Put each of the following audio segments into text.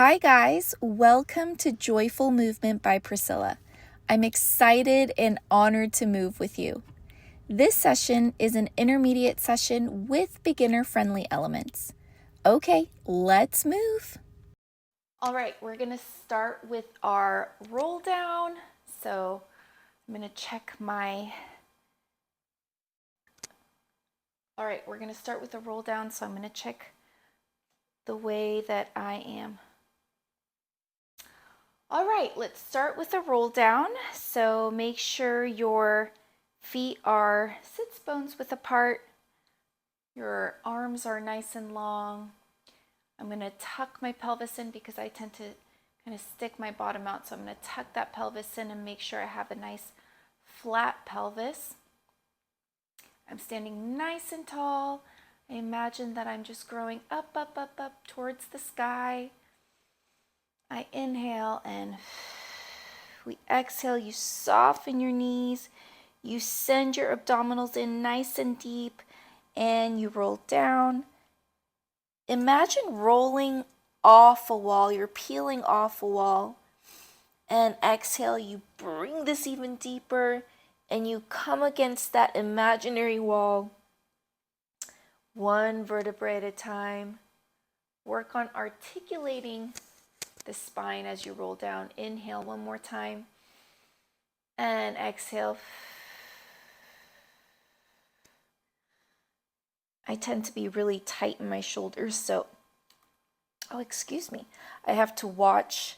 Hi guys, welcome to Joyful Movement by Priscilla. I'm excited and honored to move with you. This session is an intermediate session with beginner-friendly elements. Okay, let's move. All right, we're going to start with our roll down. So I'm going to check my... All right, we're going to start with the roll down. So I'm going to check the way that I am. All right, let's start with a roll down. So make sure your feet are sits bones width apart. Your arms are nice and long. I'm going to tuck my pelvis in because I tend to kind of stick my bottom out. So I'm going to tuck that pelvis in and make sure I have a nice flat pelvis. I'm standing nice and tall. I imagine that I'm just growing up, up, up, up towards the sky. I inhale and we exhale. You soften your knees. You send your abdominals in nice and deep and you roll down. Imagine rolling off a wall. You're peeling off a wall. And exhale, you bring this even deeper and you come against that imaginary wall. One vertebrae at a time. Work on articulating the spine as you roll down. Inhale one more time and exhale. I tend to be really tight in my shoulders, so I have to watch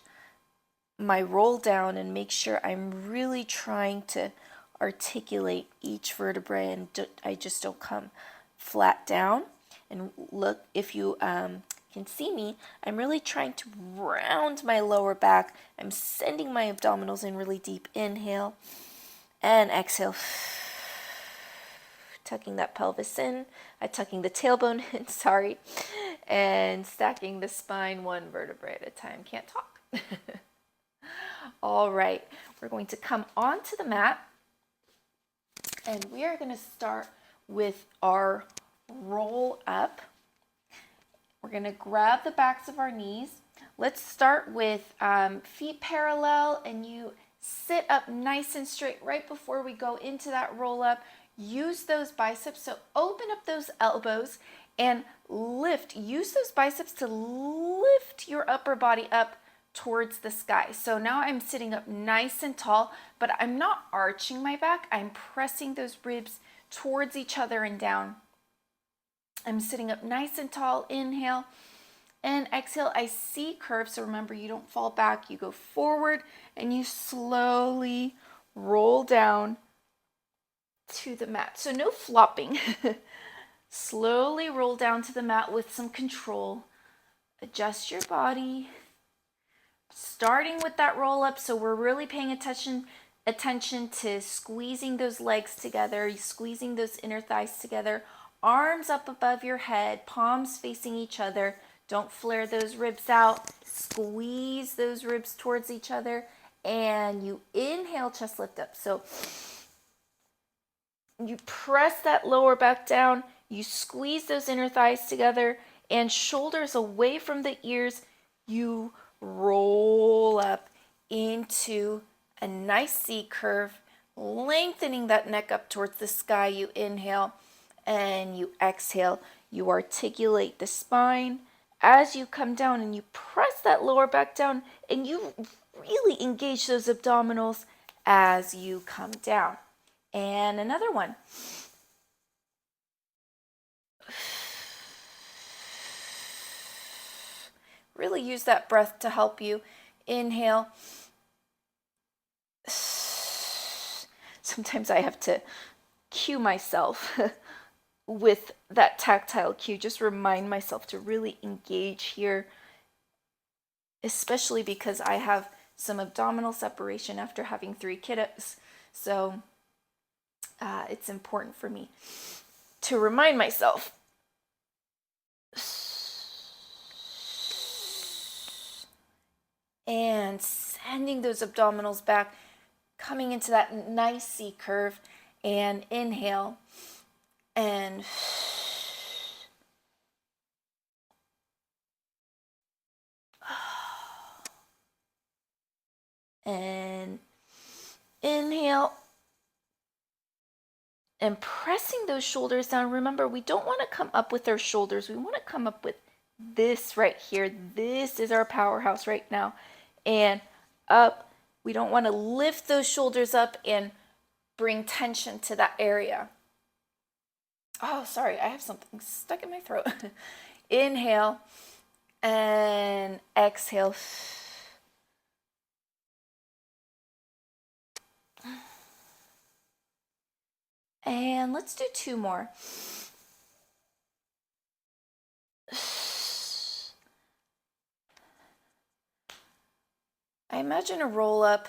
my roll down and make sure I'm really trying to articulate each vertebrae and I just don't come flat down. And look, if you can see me, I'm really trying to round my lower back. I'm sending my abdominals in really deep. Inhale and exhale. Tucking that pelvis in, tucking the tailbone in, sorry, and stacking the spine one vertebrae at a time. Can't talk. All right, we're going to come onto the mat and we are going to start with our roll up. We're going to grab the backs of our knees. Let's start with feet parallel and you sit up nice and straight right before we go into that roll up. Use those biceps, so open up those elbows and lift. Use those biceps to lift your upper body up towards the sky. So now I'm sitting up nice and tall, but I'm not arching my back. I'm pressing those ribs towards each other and down. I'm sitting up nice and tall. Inhale and exhale. I see curve, so remember you don't fall back. You go forward and you slowly roll down to the mat. So no flopping. Slowly roll down to the mat with some control. Adjust your body. Starting with that roll up, so we're really paying attention to squeezing those legs together, squeezing those inner thighs together. Arms up above your head, palms facing each other. Don't flare those ribs out. Squeeze those ribs towards each other. And you inhale, chest lift up. So you press that lower back down, you squeeze those inner thighs together and shoulders away from the ears. You roll up into a nice C curve, lengthening that neck up towards the sky. You inhale and you exhale. You articulate the spine as you come down and you press that lower back down and you really engage those abdominals as you come down. And another one. Really use that breath to help you. Inhale. Sometimes I have to cue myself with that tactile cue. Just remind myself to really engage here, especially because I have some abdominal separation after having 3 kiddos. So it's important for me to remind myself. And sending those abdominals back, coming into that nice C curve, and inhale and And inhale. And pressing those shoulders down. Remember, we don't want to come up with our shoulders. We want to come up with this right here. This is our powerhouse right now. And up. We don't want to lift those shoulders up and bring tension to that area. Oh, sorry, I have something stuck in my throat. Inhale and exhale. And let's do 2 more. I imagine a roll up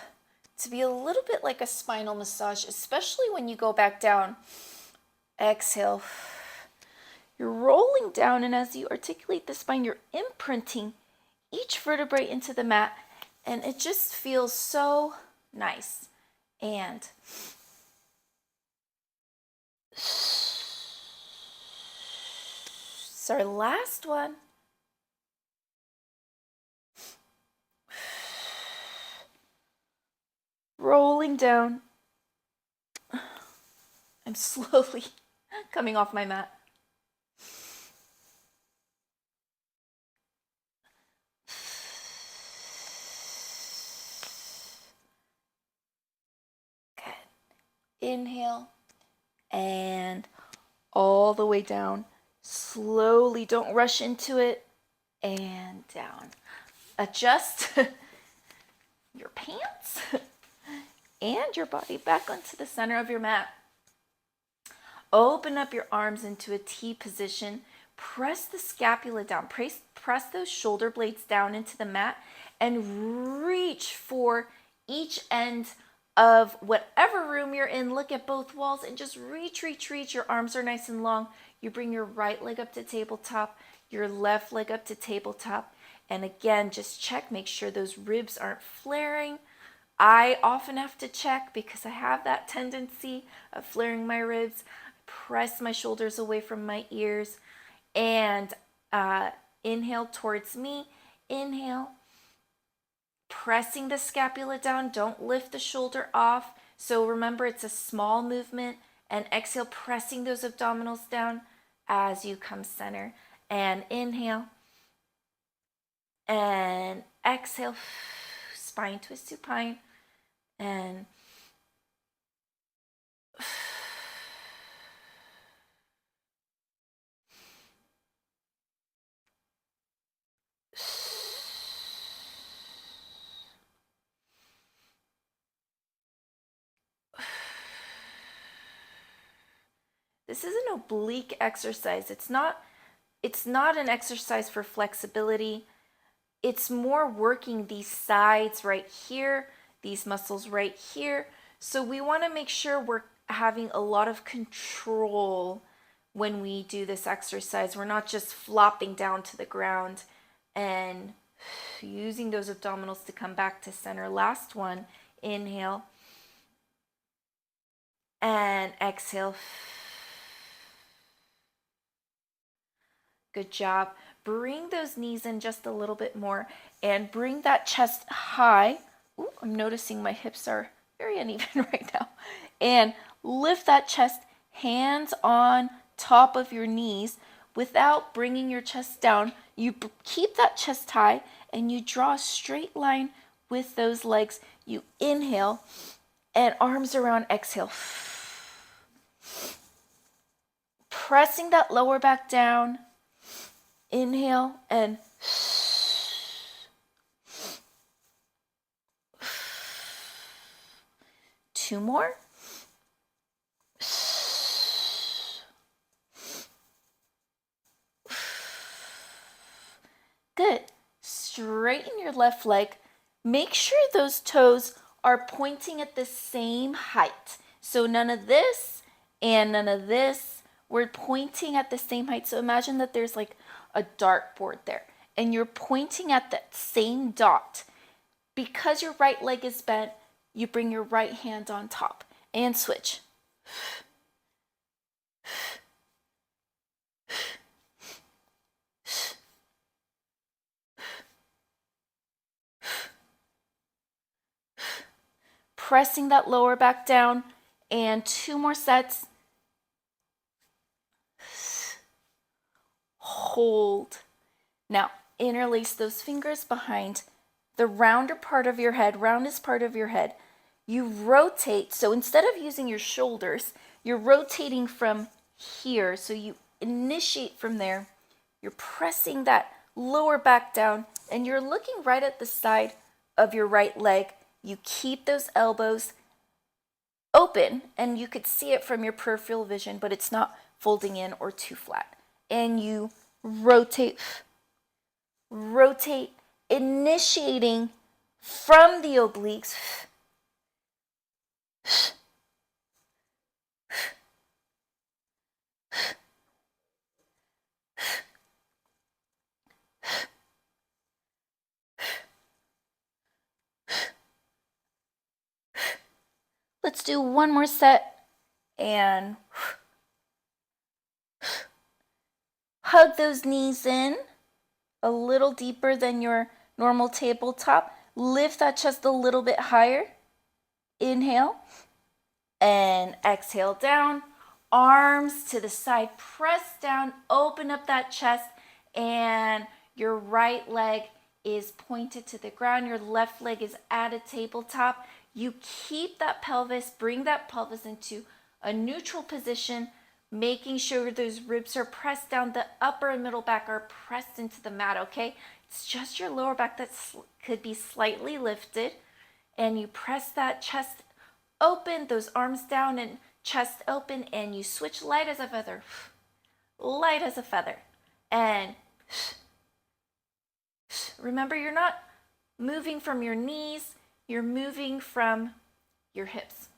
to be a little bit like a spinal massage, especially when you go back down. Exhale. You're rolling down, and as you articulate the spine, you're imprinting each vertebrae into the mat, and it just feels so nice. And sorry, last one. Rolling down. I'm slowly coming off my mat. Good. Inhale and all the way down. Slowly, don't rush into it. And down. Adjust your pants and your body back onto the center of your mat. Open up your arms into a T position. Press the scapula down. Press those shoulder blades down into the mat and reach for each end of whatever room you're in. Look at both walls and just reach. Your arms are nice and long. You bring your right leg up to tabletop, your left leg up to tabletop. And again, just check, make sure those ribs aren't flaring. I often have to check because I have that tendency of flaring my ribs. Press my shoulders away from my ears and inhale towards me. Inhale, pressing the scapula down. Don't lift the shoulder off. So remember, it's a small movement. And exhale, pressing those abdominals down as you come center. And inhale. And exhale, spine twist supine. And this is an oblique exercise. It's not an exercise for flexibility. It's more working these sides right here, these muscles right here. So we want to make sure we're having a lot of control when we do this exercise. We're not just flopping down to the ground and using those abdominals to come back to center. Last one, inhale and exhale. Good job. Bring those knees in just a little bit more and bring that chest high. Ooh, I'm noticing my hips are very uneven right now. And lift that chest, hands on top of your knees without bringing your chest down. You keep that chest high and you draw a straight line with those legs. You inhale and arms around, exhale. Pressing that lower back down. Inhale and two more. Good. Straighten your left leg. Make sure those toes are pointing at the same height. So none of this and none of this. We're pointing at the same height. So imagine that there's like a dartboard there and you're pointing at that same dot. Because your right leg is bent, you bring your right hand on top and switch. pressing that lower back down, and 2 more sets. Hold. Now, interlace those fingers behind the rounder part of your head, roundest part of your head. You rotate, so instead of using your shoulders, you're rotating from here. So you initiate from there. You're pressing that lower back down, and you're looking right at the side of your right leg. You keep those elbows open, and you could see it from your peripheral vision, but it's not folding in or too flat. And you rotate, initiating from the obliques. Let's do one more set, and hug those knees in a little deeper than your normal tabletop. Lift that chest a little bit higher. Inhale and exhale down. Arms to the side, press down, open up that chest, and your right leg is pointed to the ground. Your left leg is at a tabletop. You keep that pelvis, bring that pelvis into a neutral position, making sure those ribs are pressed down. The upper and middle back are pressed into the mat, okay? It's just your lower back that could be slightly lifted. And you press that chest open, those arms down and chest open, and you switch light as a feather. Light as a feather. And remember, you're not moving from your knees. You're moving from your hips.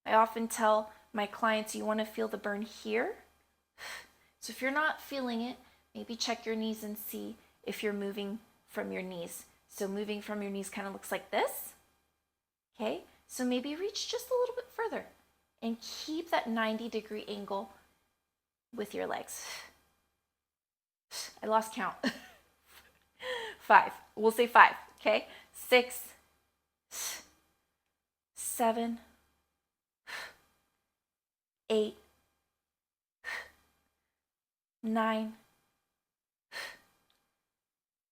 I often tell my clients, you want to feel the burn here. So if you're not feeling it, maybe check your knees and see if you're moving from your knees. So moving from your knees kind of looks like this. Okay, so maybe reach just a little bit further and keep that 90-degree angle with your legs. I lost count. 5. We'll say 5. Okay. 6, 7, 8, 9,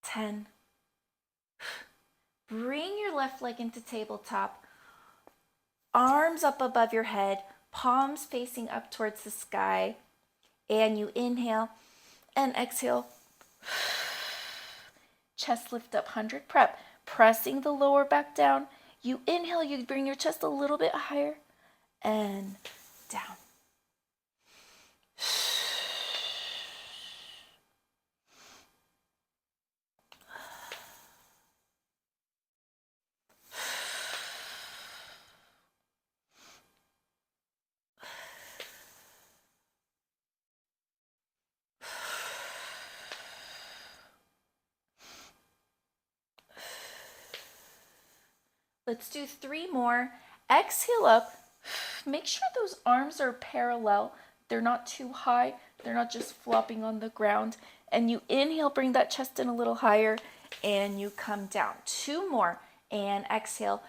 10. Bring your left leg into tabletop. Arms up above your head, palms facing up towards the sky. And you inhale and exhale. Chest lift up, 100 prep, pressing the lower back down. You inhale, you bring your chest a little bit higher and down. Let's do 3 more. Exhale up. Make sure those arms are parallel. They're not too high. They're not just flopping on the ground. And you inhale, bring that chest in a little higher, and you come down. 2 more. And exhale.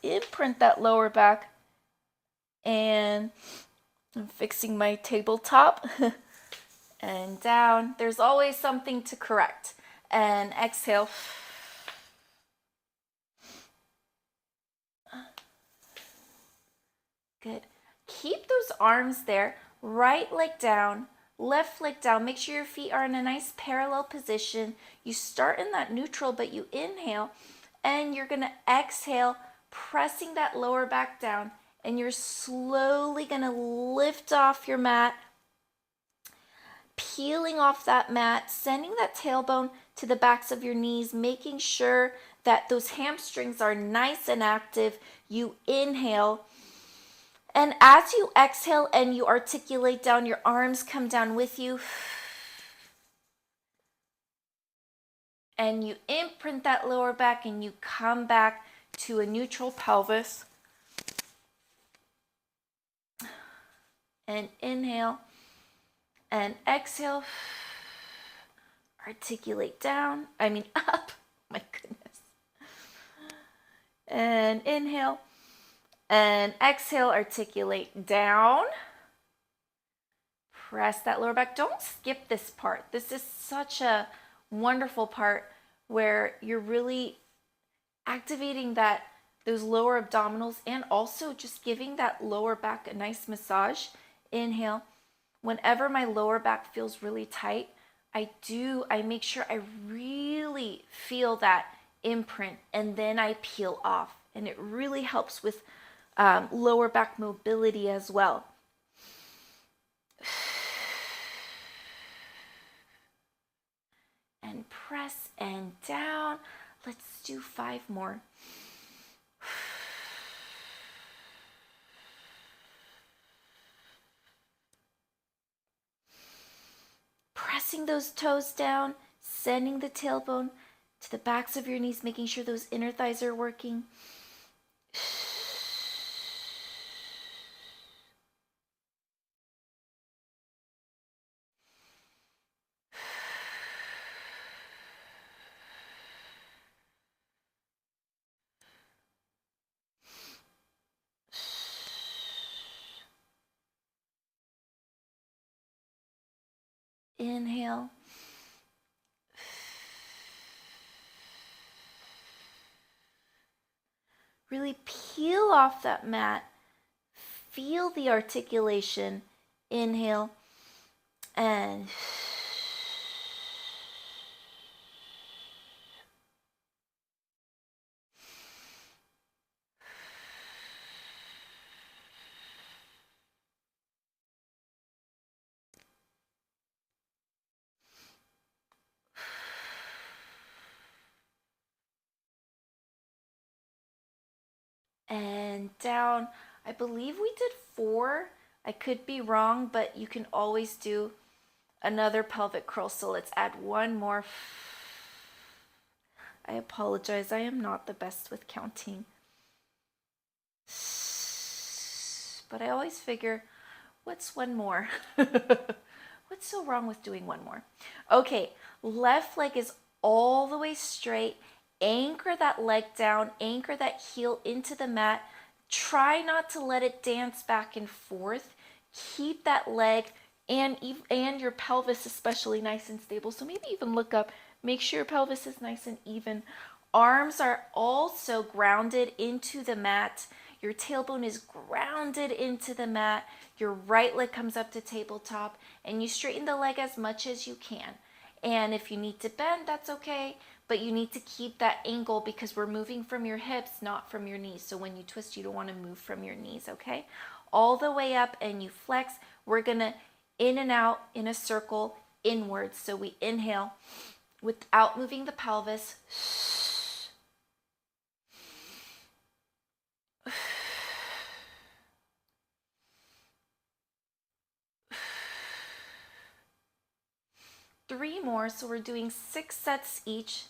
Imprint that lower back. And I'm fixing my tabletop. And down. There's always something to correct. And exhale. Good. Keep those arms there. Right leg down, left leg down. Make sure your feet are in a nice parallel position. You start in that neutral, but you inhale, and you're going to exhale, pressing that lower back down, and you're slowly going to lift off your mat, peeling off that mat, sending that tailbone to the backs of your knees, making sure that those hamstrings are nice and active. You inhale. And as you exhale and you articulate down, your arms come down with you. And you imprint that lower back and you come back to a neutral pelvis. And inhale and exhale. Articulate down, up. My goodness. And inhale. And exhale, articulate down. Press that lower back. Don't skip this part. This is such a wonderful part where you're really activating those lower abdominals and also just giving that lower back a nice massage. Inhale. Whenever my lower back feels really tight, I make sure I really feel that imprint, and then I peel off. And it really helps with lower back mobility as well. And press and down. Let's do 5 more. Pressing those toes down, sending the tailbone to the backs of your knees, making sure those inner thighs are working. Inhale. Really peel off that mat. Feel the articulation. Inhale. And down. I believe we did 4. I could be wrong, but you can always do another pelvic curl. So let's add 1 more. I apologize. I am not the best with counting. But I always figure, what's 1 more? What's so wrong with doing 1 more? Okay, left leg is all the way straight. Anchor that leg down, anchor that heel into the mat. Try not to let it dance back and forth. Keep that leg and your pelvis especially nice and stable. So maybe even look up, make sure your pelvis is nice and even. Arms are also grounded into the mat. Your tailbone is grounded into the mat. Your right leg comes up to tabletop, and you straighten the leg as much as you can. And if you need to bend, that's okay, but you need to keep that angle because we're moving from your hips, not from your knees. So when you twist, you don't want to move from your knees, okay? All the way up, and you flex. We're gonna in and out in a circle inwards. So we inhale without moving the pelvis. Three more, so we're doing 6 sets each.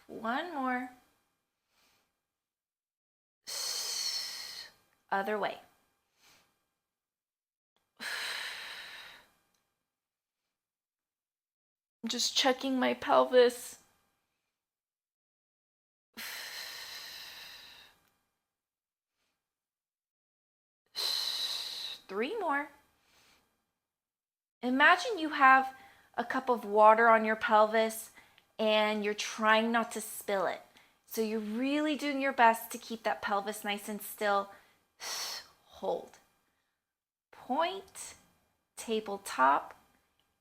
1 more. Other way. I'm just checking my pelvis. 3 more. Imagine you have a cup of water on your pelvis and you're trying not to spill it. So you're really doing your best to keep that pelvis nice and still. Hold. Point, tabletop,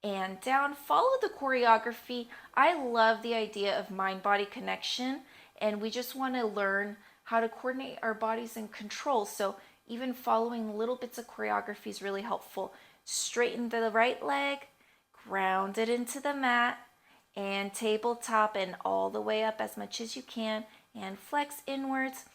and down. Follow the choreography. I love the idea of mind-body connection, and we just want to learn how to coordinate our bodies and control. So even following little bits of choreography is really helpful. Straighten the right leg, ground it into the mat, and tabletop and all the way up as much as you can, and flex inwards.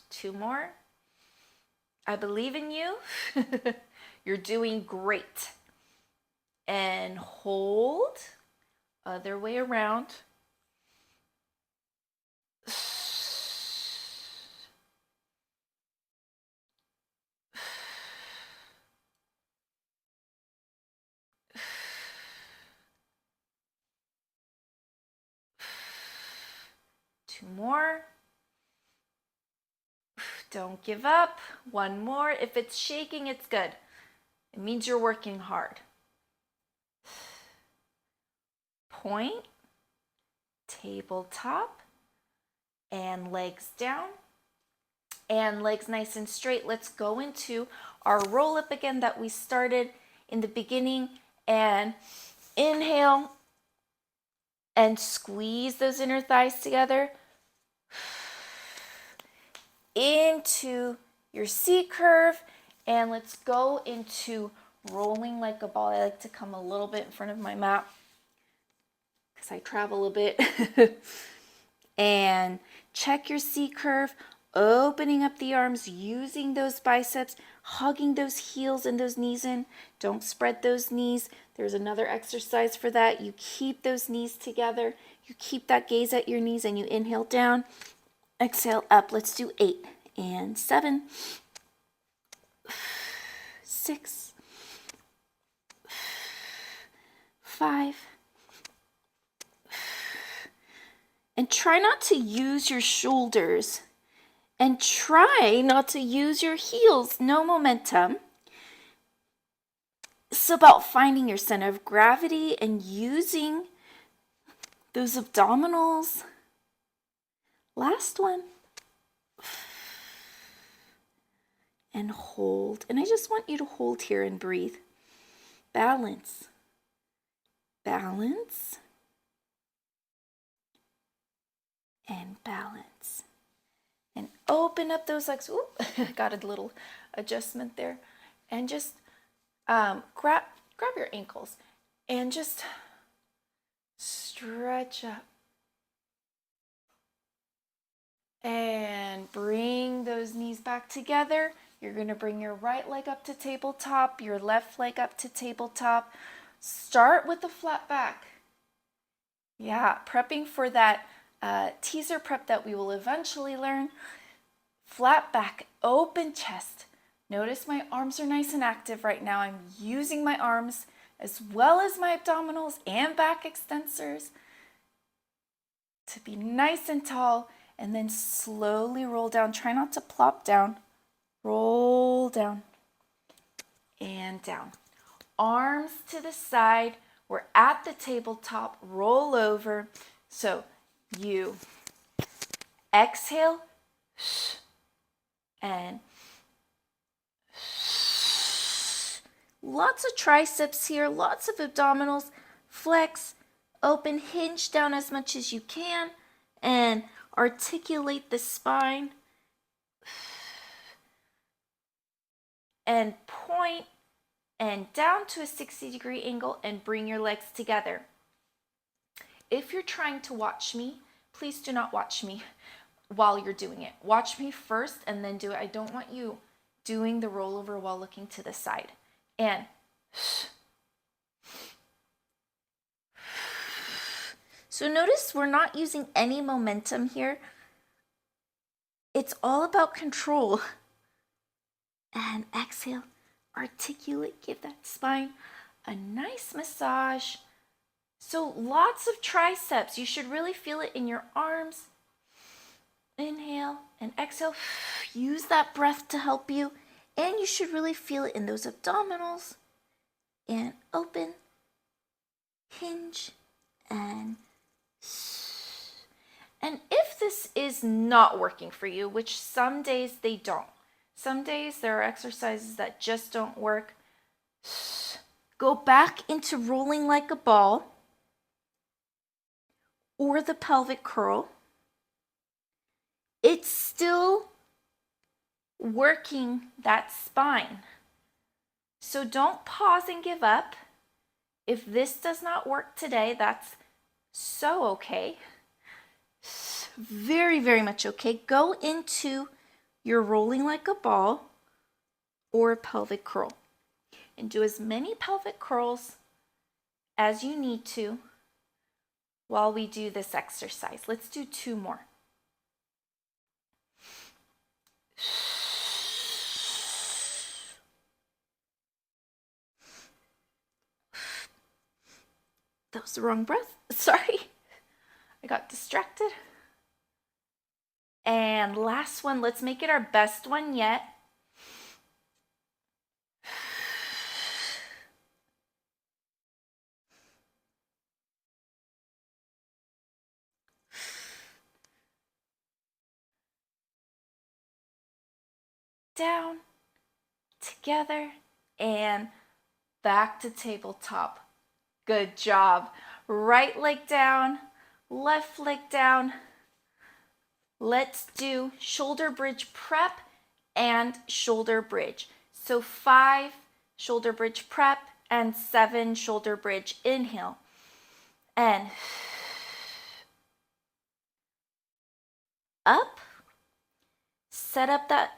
Two more. I believe in you. You're doing great. and hold. Other way around. 2 more. Don't give up. 1 more. If it's shaking, it's good. It means you're working hard. Point, tabletop, and legs down, and legs nice and straight. Let's go into our roll up again that we started in the beginning, and inhale and squeeze those inner thighs together into your C curve, and let's go into rolling like a ball. I like to come a little bit in front of my mat because I travel a bit. And check your C curve, opening up the arms, using those biceps, hugging those heels and those knees in. Don't spread those knees. There's another exercise for that. You keep those knees together. You keep that gaze at your knees, and you inhale down, exhale up. Let's do 8 and 7, 6, 5, and try not to use your shoulders, and try not to use your heels. No momentum. It's about finding your center of gravity and using those abdominals. Last one. And hold. And I just want you to hold here and breathe. Balance. Balance. And balance. And open up those legs. Oop, got a little adjustment there. And just grab your ankles and just stretch up. And bring those knees back together. You're going to bring your right leg up to tabletop, your left leg up to tabletop. Start with the flat back. Yeah, prepping for that teaser prep that we will eventually learn. Flat back, open chest. Notice my arms are nice and active right now. I'm using my arms as well as my abdominals and back extensors to be nice and tall, and then slowly roll down. Try not to plop down. Roll down and down. Arms to the side. We're at the tabletop. Roll over. So you exhale and lots of triceps here, lots of abdominals. Flex, open, hinge down as much as you can, and articulate the spine. And point and down to a 60-degree angle and bring your legs together. If you're trying to watch me, please do not watch me while you're doing it. Watch me first and then do it. I don't want you doing the rollover while looking to the side. And so notice we're not using any momentum here. It's all about control. And exhale, articulate, give that spine a nice massage. So lots of triceps. You should really feel it in your arms. Inhale and exhale. Use that breath to help you. And you should really feel it in those abdominals. And open, hinge, and if this is not working for you, which some days they don't. Some days there are exercises that just don't work. Go back into rolling like a ball or the pelvic curl. It's still working that spine. So don't pause and give up. If this does not work today, that's so okay. Very, very much okay. Go into your rolling like a ball or a pelvic curl and do as many pelvic curls as you need to while we do this exercise. Let's do 2 more. That was the wrong breath. Sorry. I got distracted. And last one, let's make it our best one yet. Down, together, and back to tabletop. Good job. Right leg down, left leg down. Let's do shoulder bridge prep and shoulder bridge. So 5 shoulder bridge prep and 7 shoulder bridge inhale. And up. Set up that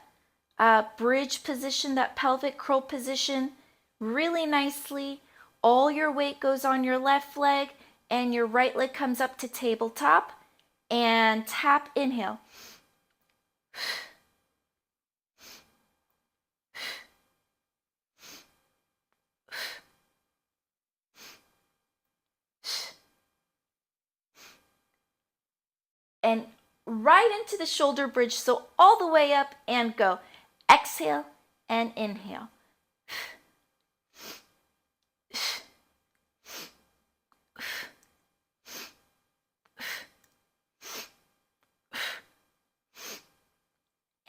bridge position, that pelvic curl position really nicely. All your weight goes on your left leg and your right leg comes up to tabletop, and tap, inhale. And right into the shoulder bridge, so all the way up and go. Exhale and inhale.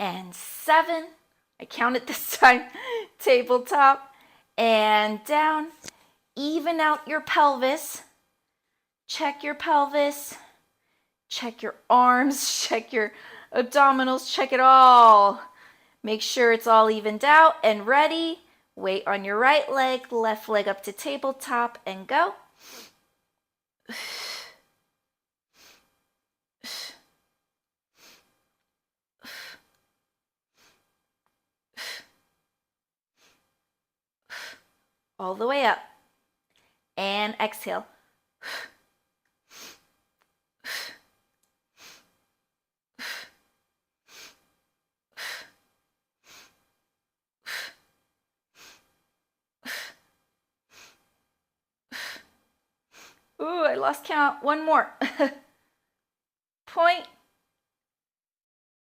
And 7, I counted this time, tabletop, and down. Even out your pelvis. Check your pelvis. Check your arms, check your abdominals, check it all. Make sure it's all evened out and ready. Weight on your right leg, left leg up to tabletop, and go. All the way up. And exhale. Ooh, I lost count. 1 more. Point.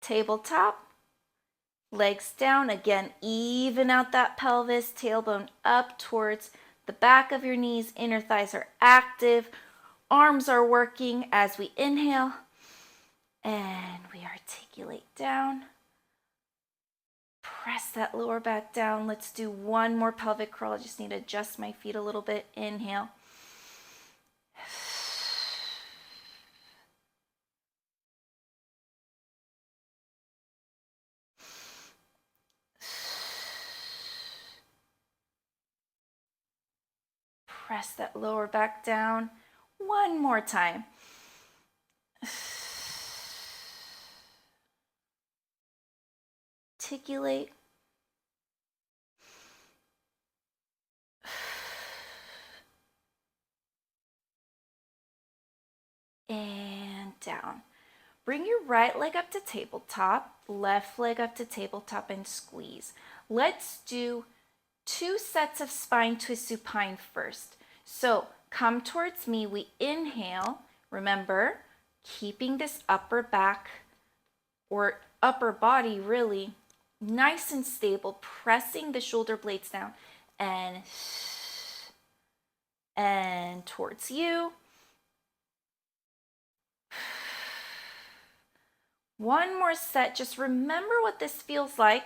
Tabletop. Legs down. Again, even out that pelvis. Tailbone up towards the back of your knees. Inner thighs are active. Arms are working as we inhale. And we articulate down. Press that lower back down. Let's do 1 more pelvic curl. I just need to adjust my feet a little bit. Inhale. Press that lower back down 1 more time. Articulate. And down. Bring your right leg up to tabletop, left leg up to tabletop, and squeeze. Let's do 2 sets of spine twist supine first. So come towards me, we inhale. Remember, keeping this upper back or upper body really nice and stable, pressing the shoulder blades down and towards you. 1 more set. Just remember what this feels like.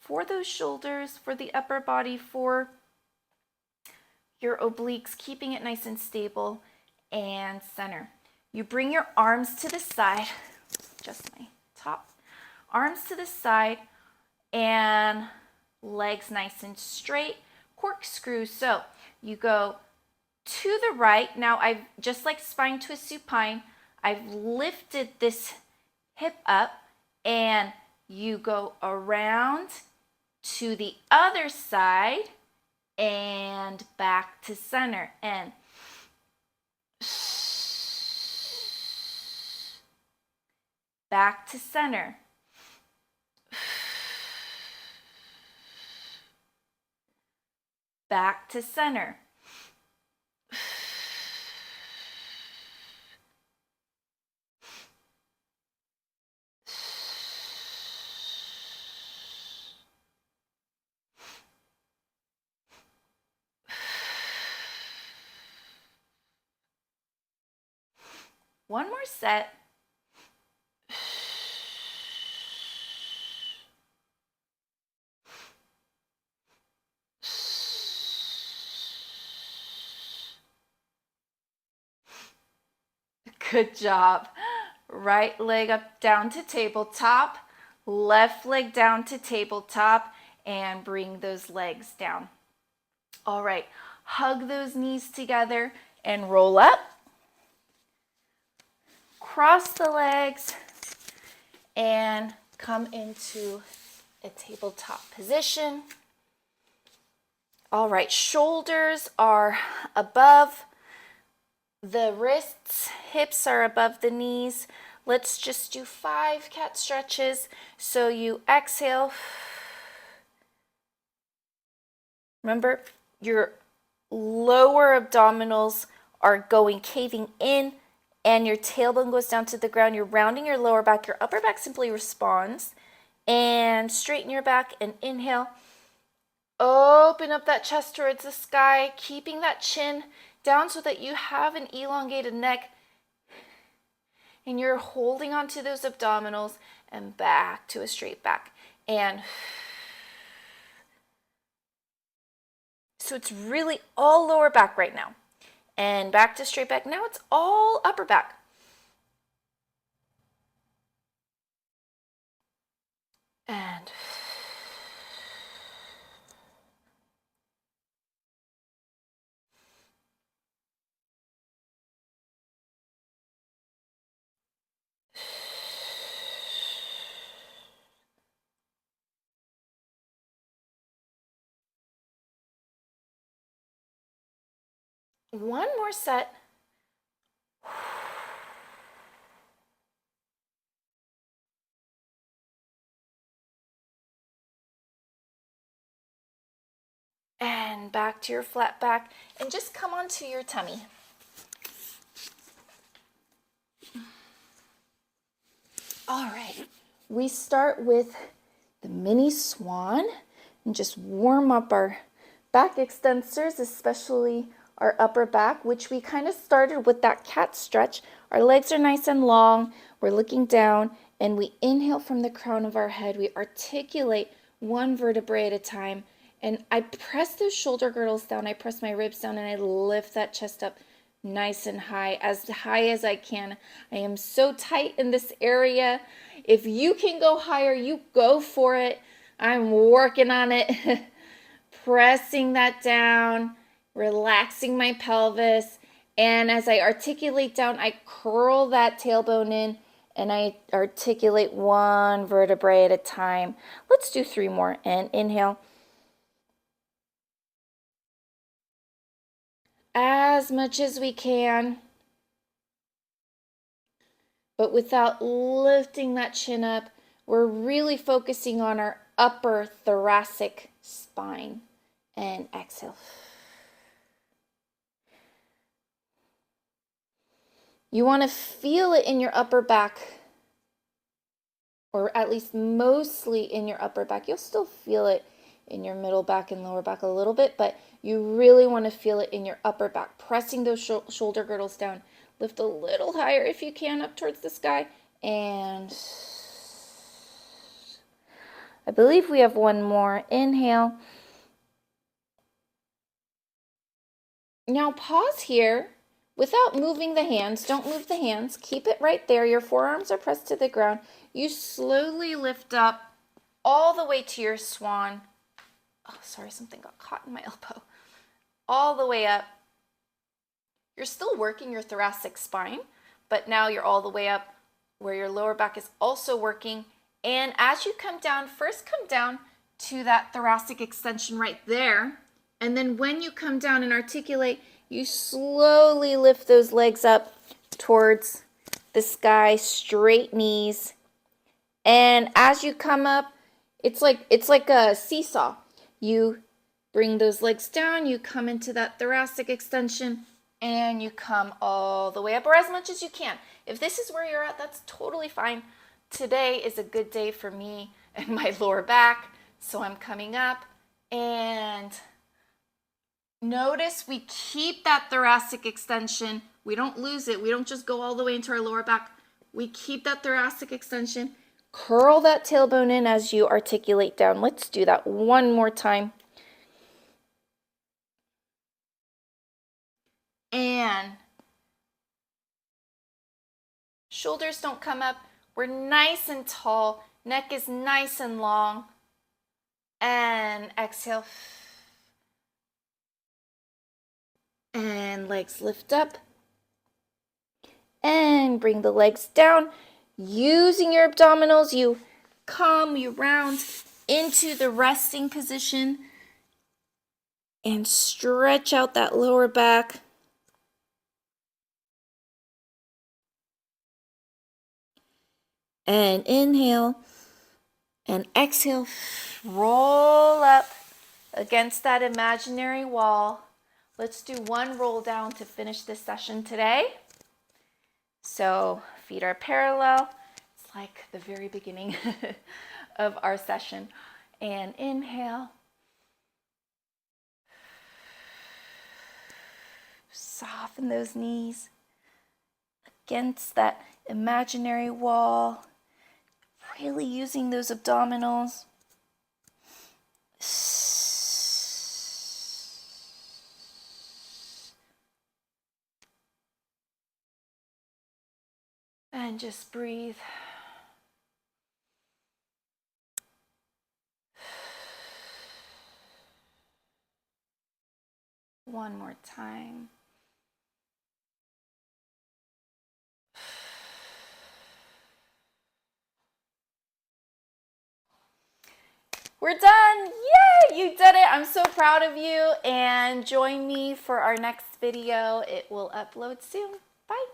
For those shoulders, for the upper body, for your obliques, keeping it nice and stable, and center. You bring your arms to the side, just my top, arms to the side, and legs nice and straight, corkscrew. So you go to the right. Now I've, just like spine twist supine, I've lifted this hip up, and you go around to the other side, and back to center, and back to center. Back to center. One more set. Good job. Right leg up down to tabletop, left leg down to tabletop, and bring those legs down. All right, hug those knees together and roll up. Cross the legs and come into a tabletop position. All right, shoulders are above the wrists, hips are above the knees. Let's just do 5 cat stretches. So you exhale. Remember, your lower abdominals are caving in, and your tailbone goes down to the ground. You're rounding your lower back. Your upper back simply responds. And straighten your back and inhale. Open up that chest towards the sky, keeping that chin down so that you have an elongated neck. And you're holding onto those abdominals and back to a straight back. And so it's really all lower back right now. And back to straight back. Now it's all upper back. And one more set. And back to your flat back, and just come onto your tummy. All right, we start with the mini swan and just warm up our back extensors, especially our upper back, which we kind of started with that cat stretch. Our legs are nice and long. We're looking down, and we inhale from the crown of our head. We articulate one vertebrae at a time, and I press those shoulder girdles down. I press my ribs down, and I lift that chest up nice and high as I can. I am so tight in this area. If you can go higher, you go for it. I'm working on it. Pressing that down, relaxing my pelvis. And as I articulate down, I curl that tailbone in and I articulate one vertebrae at a time. Let's do 3 more. And inhale. As much as we can, but without lifting that chin up. We're really focusing on our upper thoracic spine. And exhale. You want to feel it in your upper back, or at least mostly in your upper back. You'll still feel it in your middle back and lower back a little bit, but you really want to feel it in your upper back. Pressing those shoulder girdles down. Lift a little higher if you can up towards the sky. And I believe we have one more. Inhale. Now pause here without moving the hands. Don't move the hands. Keep it right there. Your forearms are pressed to the ground. You slowly lift up all the way to your swan. Oh, sorry, something got caught in my elbow. All the way up. You're still working your thoracic spine, but now you're all the way up where your lower back is also working. And as you come down, first come down to that thoracic extension right there. And then when you come down and articulate, you slowly lift those legs up towards the sky, straight knees. And as you come up, it's like a seesaw. You bring those legs down, you come into that thoracic extension, and you come all the way up, or as much as you can. If this is where you're at, that's totally fine. Today is a good day for me and my lower back, so I'm coming up, and notice we keep that thoracic extension. We don't lose it. We don't just go all the way into our lower back. We keep that thoracic extension. Curl that tailbone in as you articulate down. Let's do that one more time. And shoulders don't come up. We're nice and tall. Neck is nice and long. And exhale. And legs lift up. And bring the legs down. Using your abdominals, you come, you round into the resting position. And stretch out that lower back. And inhale and exhale, roll up against that imaginary wall. Let's do one roll down to finish this session today. So feet are parallel. It's like the very beginning of our session. And inhale. Soften those knees against that imaginary wall. Really using those abdominals. And just breathe. One more time. We're done. Yay, you did it. I'm so proud of you. And join me for our next video. It will upload soon. Bye.